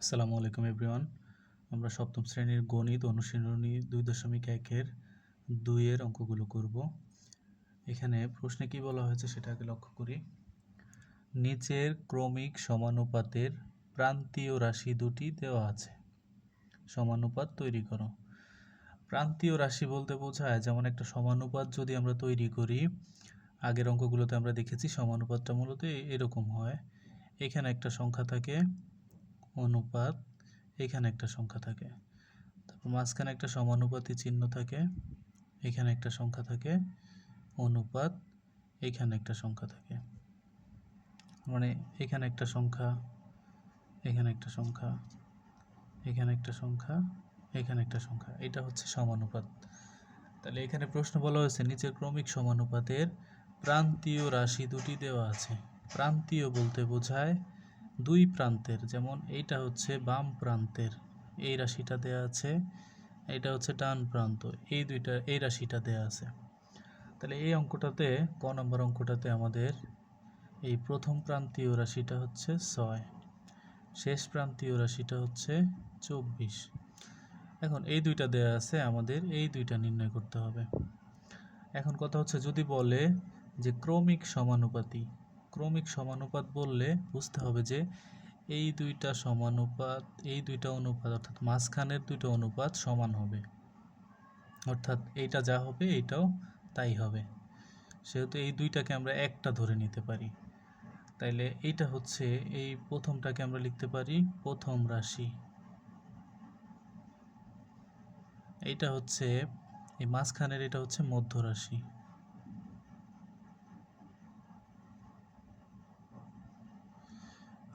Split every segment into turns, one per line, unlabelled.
আসসালামু আলাইকুম এভরিওয়ান। আমরা সপ্তম শ্রেণীর গণিত অনুশীলনী 2.1-এর 2-এর অঙ্কগুলো করব। এখানে প্রশ্নে কি বলা হয়েছে সেটা আগে লক্ষ্য করি। নিচের ক্রমিক সমানুপাতের প্রান্তীয় রাশি দুটি দেওয়া আছে, সমানুপাত তৈরি করো। প্রান্তীয় রাশি বলতে বোঝায় যেমন একটা সমানুপাত যদি আমরা তৈরি করি, আগের অঙ্কগুলোতে আমরা দেখেছি সমানুপাতটা মূলত এরকম হয়। এখানে একটা সংখ্যা থাকে অনুপাত, এখানে একটা সংখ্যা থাকে, তারপর মাঝখানে একটা সমানুপাতি চিহ্ন থাকে, এখানে একটা সংখ্যা থাকে অনুপাত, এখানে একটা সংখ্যা থাকে, মানে এখানে একটা সংখ্যা, এখানে একটা সংখ্যা, এখানে একটা সংখ্যা, এখানে একটা সংখ্যা, এটা হচ্ছে সমানুপাত। তাহলে এখানে প্রশ্ন বলা হয়েছে নিচের ক্রমিক সমানুপাতের প্রান্তীয় রাশি দুটি দেওয়া আছে। প্রান্তীয় বলতে বোঝায় দুই প্রান্তের, যেমন এইটা হচ্ছে বাম প্রান্তের এই রাশিটা দেয়া আছে, এটা হচ্ছে ডান প্রান্ত, এই রাশিটা দেয়া আছে। তাহলে এই অঙ্কটাতে ক নম্বর অঙ্কটাতে আমাদের এই প্রথম প্রান্তীয় রাশিটা হচ্ছে 6, শেষ প্রান্তীয় রাশিটা হচ্ছে 24। এখন এই দুইটা দেয়া আছে, আমাদের এই দুইটা নির্ণয় করতে হবে। এখন কথা হচ্ছে যদি বলে যে ক্রমিক সমানুপাতি, ক্রমিক সমানুপাত বললে বুঝতে হবে যে এই দুইটা সমানুপাত, এই দুইটা অনুপাত অর্থাৎ মাঝখানের দুইটা অনুপাত সমান হবে, অর্থাৎ এইটা যা হবে এইটাও তাই হবে। সেহেতু এই দুইটাকে আমরা একটা ধরে নিতে পারি। তাইলে এইটা হচ্ছে, এই প্রথমটাকে আমরা লিখতে পারি প্রথম রাশি, এইটা হচ্ছে এই মাঝখানের, এটা হচ্ছে মধ্য রাশি,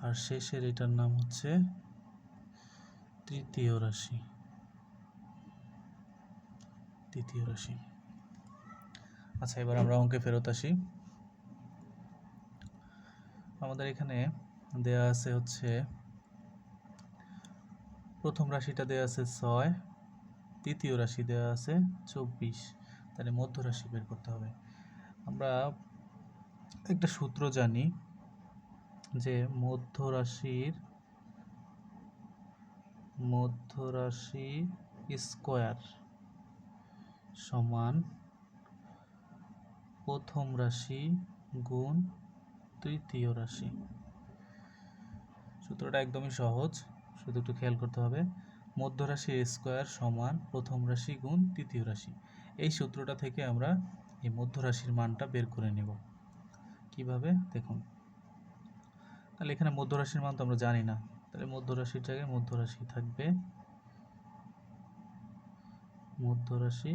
আর শেষের এটার নাম হচ্ছে তৃতীয় রাশি, তৃতীয় রাশি। আচ্ছা, এবার আমরা অঙ্কে ফেরত আসি। আমাদের এখানে দেয়া আছে হচ্ছে প্রথম রাশিটা দেয়া আছে 6, তৃতীয় রাশি দেয়া আছে 24, তাহলে মধ্য রাশি বের করতে হবে। আমরা একটা সূত্র জানি যে মধ্য রাশি স্কয়ার সমান প্রথম রাশি গুণ তৃতীয় রাশি। সূত্রটা একদমই সহজ, শুধু একটু খেয়াল করতে হবে। মধ্য রাশি স্কয়ার সমান প্রথম রাশি গুণ তৃতীয় রাশি। এই সূত্রটা থেকে আমরা এই মধ্য রাশির মানটা বের করে নেব। কিভাবে দেখুন, তাহলে এখানে মধ্য রাশির মান তো আমরা জানি না, তাহলে মধ্য রাশির জায়গায় মধ্য রাশি থাকবে মধ্য রাশি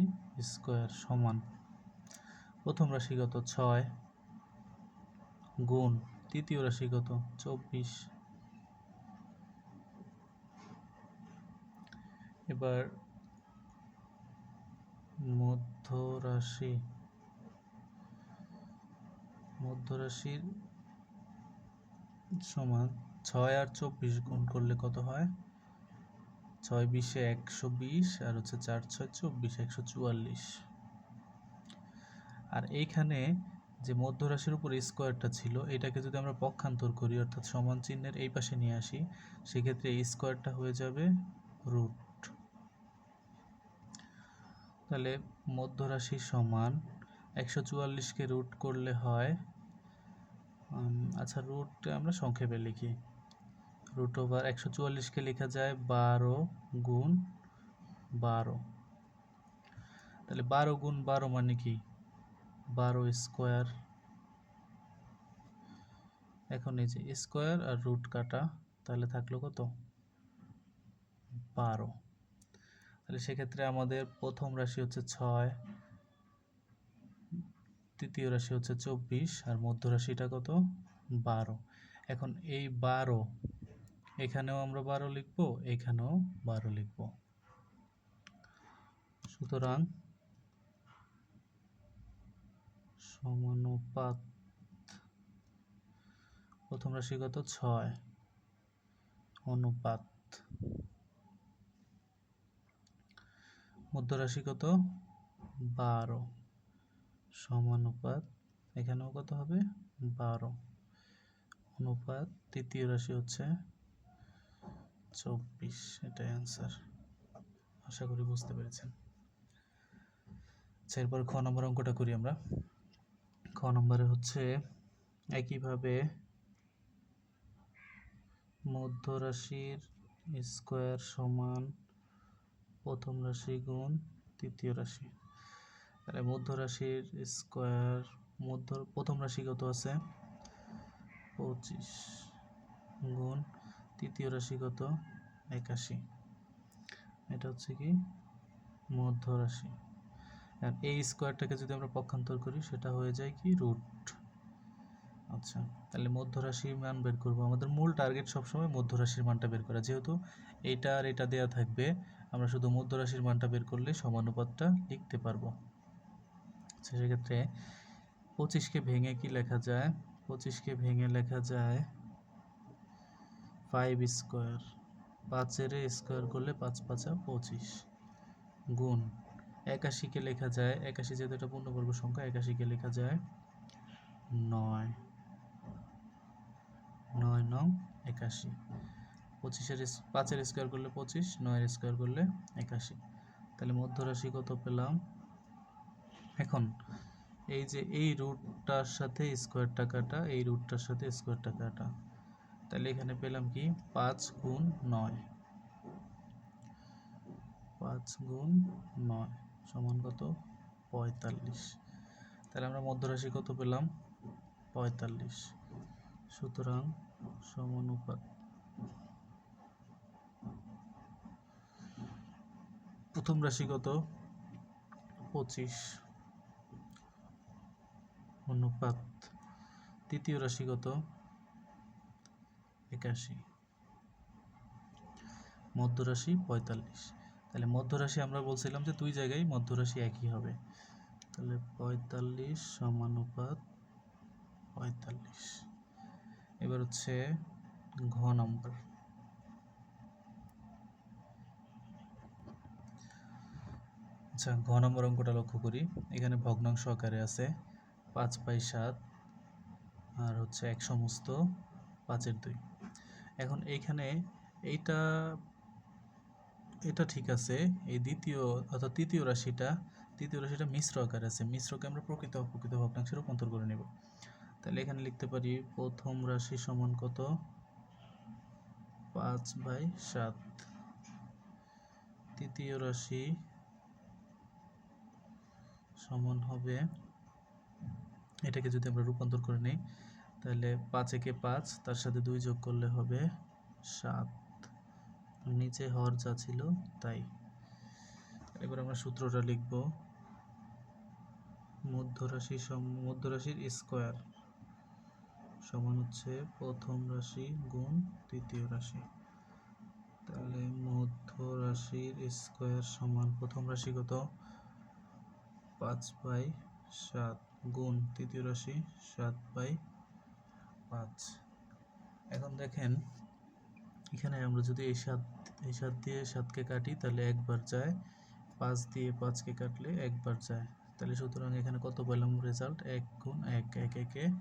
স্কয়ার সমান প্রথম রাশিগত 6 গুণ তৃতীয় রাশিগত 24। এবার মধ্য রাশির সমান 6 আর 24 গুণ করলে কত হয়? 6 20 120 আর হচ্ছে 4 6 24, 144। আর এইখানে যে মধ্য রাশির উপর স্কোয়ারটা ছিল, এটাকে যদি আমরা পক্ষান্তর করি অর্থাৎ সমান চিহ্নের এই পাশে নিয়ে আসি, সেক্ষেত্রে এই স্কোয়ারটা হয়ে যাবে রুট। তাহলে মধ্য রাশি সমান 144কে রুট করলে হয়, আচ্ছা রুট আমরা সংক্ষেপে লিখি, রুট ওভার 144কে লেখা যায় 12 গুণ 12। তাহলে 12 গুণ 12 মানে কি? 12 স্কোয়ার। এখন এই যে স্কোয়ার আর রুট কাটা, তাহলে থাকলো কত? 12। তাহলে সেক্ষেত্রে আমাদের প্রথম রাশি হচ্ছে 6, তৃতীয় রাশি হচ্ছে 24, আর মধ্য রাশিটা কত? 12। এখন এই 12, এখানেও আমরা 12 লিখবো, এখানেও 12 লিখবো। সুতরাং সমানুপাত প্রথম রাশি কত? 6 অনুপাত মধ্য রাশি কত? 12 সমানুপাত, এখানেও কত হবে? 12 অনুপাত তৃতীয় রাশি হচ্ছে 24, এটাই অ্যান্সার। আশা করি বুঝতে পেরেছেন। আচ্ছা, এরপর খ নম্বর অঙ্কটা করি আমরা। খ নম্বরে হচ্ছে একইভাবে মধ্যরাশির স্কোয়ার সমান প্রথম রাশি গুণ তৃতীয় রাশি। তাহলে মধ্যরাশির স্কোয়ার প্রথম রাশি কত আছে 25 গুণ তৃতীয় রাশি কত 81। এটা হচ্ছে কি মধ্যরাশি। আর এই স্কোয়ারটাকে যদি আমরা পক্ষান্তর করি সেটা হয়ে যায় কি রুট। আচ্ছা, তাহলে মধ্যরাশির মান বের করব। আমাদের মূল টার্গেট সবসময় মধ্যরাশির মানটা বের করা, যেহেতু এইটা আর এটা দেওয়া থাকবে, আমরা শুধু মধ্যরাশির মানটা বের করলে সমানুপাতটা লিখতে পারবো। আচ্ছা, সেক্ষেত্রে 25কে ভেঙে কি লেখা যায়? 25কে ভেঙে লেখা যায় 5 স্কোয়ার, 5-এর স্কোয়ার করলে 5 5 25 গুণ 81কে লেখা যায়, 81 যেহেতু এটা পূর্ণবর্গ সংখ্যা, 81কে লেখা যায় 9 9 81। 5-এর স্কোয়ার করলে 25, 9-এর স্কোয়ার করলে 81। তাহলে মধ্যরাশি কত পেলাম? এখন এই যে এই রুটটার সাথে স্কোয়ারটা কাটা, এই রুটটার সাথে স্কোয়ারটা কাটা, তাহলে এখানে পেলাম কি 5 গুণ 9, 5 গুণ 9 সমান কত 45। তাহলে আমরা মধ্যরাশি কত পেলাম 45। সুতরাং সমানুপাত প্রথম রাশি কত 25 অনুপাত তৃতীয় রাশি কত 81, মধ্যরাশি 45। তাহলে মধ্যরাশি আমরা বলছিলাম যে দুই জায়গায় মধ্যরাশি একই হবে, তাহলে 45 সমানুপাত 45। এবার হচ্ছে ঘ নম্বর। আচ্ছা, ঘ নম্বর অঙ্কটা লক্ষ্য করি। এখানে ভগ্নাংশ আকারে আছে 5/7 আর হচ্ছে 1 সমস্ত 5/2। এখন এইখানে এটা ঠিক আছে, এই দ্বিতীয় অর্থাৎ তৃতীয় রাশিটা মিশ্র আকারে আছে। মিশ্রকে আমরা প্রকৃত অপ্রকৃত ভগ্নাংশে রূপান্তর করে নেব। তাহলে এখানে লিখতে পারি প্রথম রাশি সমান কত 5/7, তৃতীয় রাশি সমান হবে, এটাকে যদি আমরা রূপান্তর করে নিই তাহলে 5-একে 5, তার সাথে 2 যোগ করলে হবে 7, নিচে হর যা ছিল তাই। এবার আমরা সূত্রটা লিখব, মধ্যরাশির স্কোয়ার সমান হচ্ছে প্রথম রাশি গুণ তৃতীয় রাশি। তাহলে মধ্যরাশির স্কোয়ার সমান প্রথম রাশি কত 5/7 গুণ তৃতীয় রাশি 7/5। এখন দেখেন এখানে আমরা যদি এই 7 দিয়ে 7কে কাটি তাহলে একবার যায়, 5 দিয়ে 5কে কাটলে একবার যায়। তাহলে সুতরাং এখানে কত পেলাম রেজাল্ট 1 গুণ 1, 1 1 1।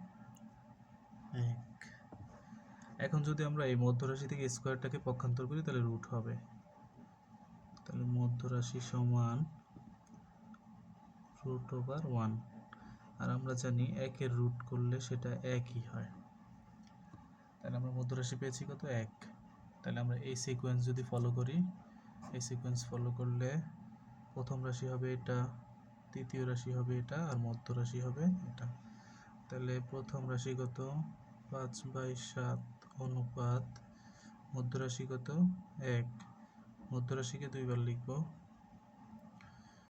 এখন যদি আমরা এই মধ্যরাশি থেকে স্কোয়ারটাকে পক্ষান্তর করি তাহলে রুট হবে। তাহলে মধ্যরাশি সমান √1, আর আমরা জানি 1-এর রুট করলে সেটা 1ই হয়। তাহলে আমরা মধ্যরাশি পেয়েছি কত 1। তাহলে আমরা এই সিকোয়েন্স যদি ফলো করি, এই সিকোয়েন্স ফলো করলে প্রথম রাশি হবে এটা, তৃতীয় রাশি হবে এটা, আর মধ্যরাশি হবে এটা। তাহলে প্রথম রাশি কত 5/7 অনুপাত মধ্যরাশি কত 1, মধ্যরাশিকে 2 বার লিখব,